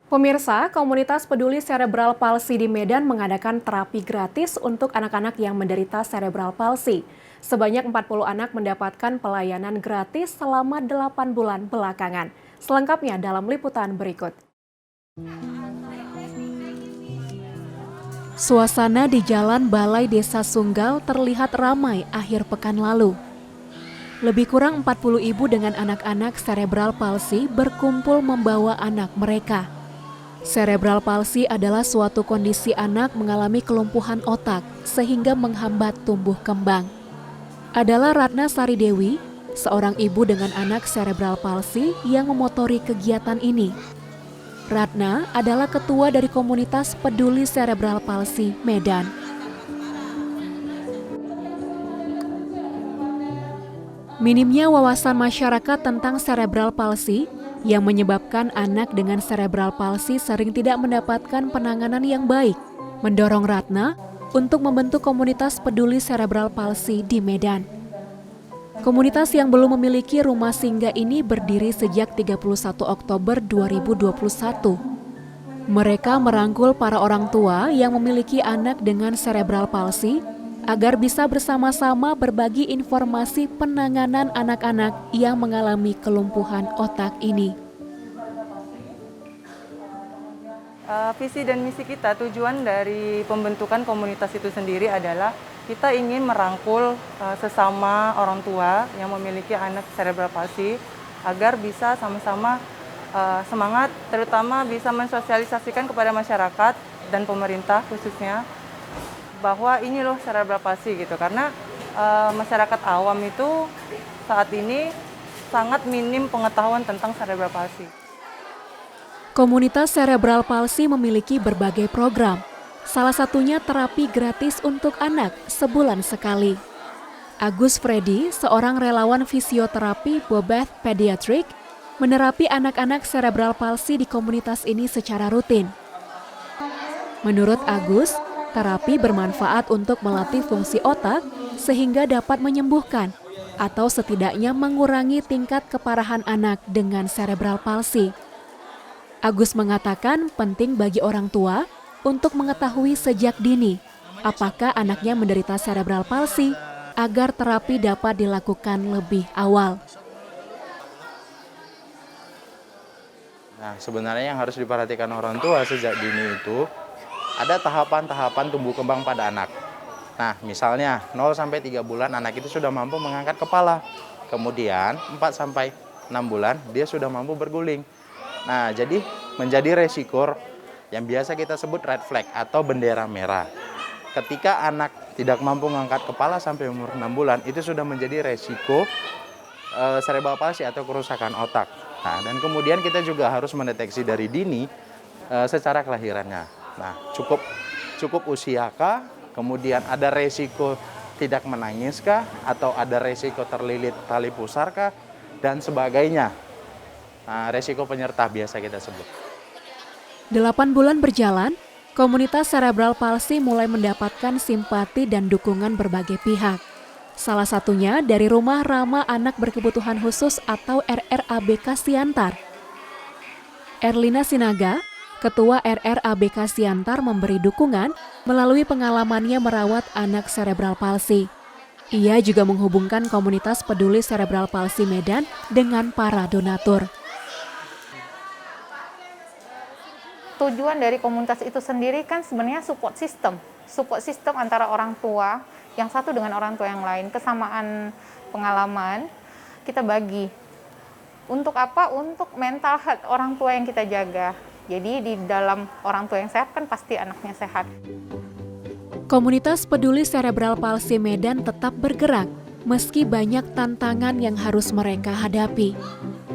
Pemirsa, komunitas peduli cerebral palsy di Medan mengadakan terapi gratis untuk anak-anak yang menderita cerebral palsy. Sebanyak 40 anak mendapatkan pelayanan gratis selama 8 bulan belakangan. Selengkapnya dalam liputan berikut. Suasana di Jalan Balai Desa Sunggal terlihat ramai akhir pekan lalu. Lebih kurang 40 ibu dengan anak-anak cerebral palsy berkumpul membawa anak mereka. Cerebral palsy adalah suatu kondisi anak mengalami kelumpuhan otak sehingga menghambat tumbuh kembang. Adalah Ratna Sari Dewi, seorang ibu dengan anak cerebral palsy yang memotori kegiatan ini. Ratna adalah ketua dari komunitas peduli cerebral palsy Medan. Minimnya wawasan masyarakat tentang cerebral palsy yang menyebabkan anak dengan cerebral palsy sering tidak mendapatkan penanganan yang baik, mendorong Ratna untuk membentuk komunitas peduli cerebral palsy di Medan. Komunitas yang belum memiliki rumah singgah ini berdiri sejak 31 Oktober 2021. Mereka merangkul para orang tua yang memiliki anak dengan cerebral palsy agar bisa bersama-sama berbagi informasi penanganan anak-anak yang mengalami kelumpuhan otak ini. Visi dan misi kita, tujuan dari pembentukan komunitas itu sendiri adalah kita ingin merangkul sesama orang tua yang memiliki anak cerebral palsy agar bisa sama-sama semangat, terutama bisa mensosialisasikan kepada masyarakat dan pemerintah khususnya bahwa ini loh cerebral palsy gitu, karena masyarakat awam itu saat ini sangat minim pengetahuan tentang cerebral palsy. Komunitas cerebral palsy memiliki berbagai program, salah satunya terapi gratis untuk anak sebulan sekali. Agus Freddy, seorang relawan fisioterapi Bobeth Pediatric, menerapi anak-anak cerebral palsy di komunitas ini secara rutin. Menurut Agus, terapi bermanfaat untuk melatih fungsi otak sehingga dapat menyembuhkan atau setidaknya mengurangi tingkat keparahan anak dengan cerebral palsy. Agus mengatakan penting bagi orang tua untuk mengetahui sejak dini apakah anaknya menderita cerebral palsy agar terapi dapat dilakukan lebih awal. Nah, sebenarnya yang harus diperhatikan orang tua sejak dini itu ada tahapan-tahapan tumbuh kembang pada anak. Nah, misalnya 0-3 bulan anak itu sudah mampu mengangkat kepala. Kemudian 4-6 bulan dia sudah mampu berguling. Nah, jadi menjadi resiko yang biasa kita sebut red flag atau bendera merah. Ketika anak tidak mampu mengangkat kepala sampai umur 6 bulan, itu sudah menjadi resiko cerebral palsy atau kerusakan otak. Nah, dan kemudian kita juga harus mendeteksi dari dini secara kelahirannya. Nah, cukup usiakah, kemudian ada resiko tidak menangiskah, atau ada resiko terlilit tali pusarkah, dan sebagainya. Nah, resiko penyerta biasa kita sebut. 8 bulan berjalan, komunitas cerebral palsy mulai mendapatkan simpati dan dukungan berbagai pihak. Salah satunya dari Rumah Ramah Anak Berkebutuhan Khusus atau RRABK Siantar. Erlina Sinaga, Ketua RRABK Siantar, memberi dukungan melalui pengalamannya merawat anak cerebral palsy. Ia juga menghubungkan komunitas peduli cerebral palsy Medan dengan para donatur. Tujuan dari komunitas itu sendiri kan sebenarnya support system antara orang tua yang satu dengan orang tua yang lain, kesamaan pengalaman kita bagi. Untuk apa? Untuk mental health orang tua yang kita jaga. Jadi di dalam orang tua yang sehat kan pasti anaknya sehat. Komunitas peduli cerebral palsy Medan tetap bergerak meski banyak tantangan yang harus mereka hadapi.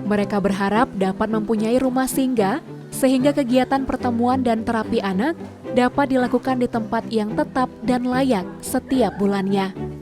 Mereka berharap dapat mempunyai rumah singgah sehingga kegiatan pertemuan dan terapi anak dapat dilakukan di tempat yang tetap dan layak setiap bulannya.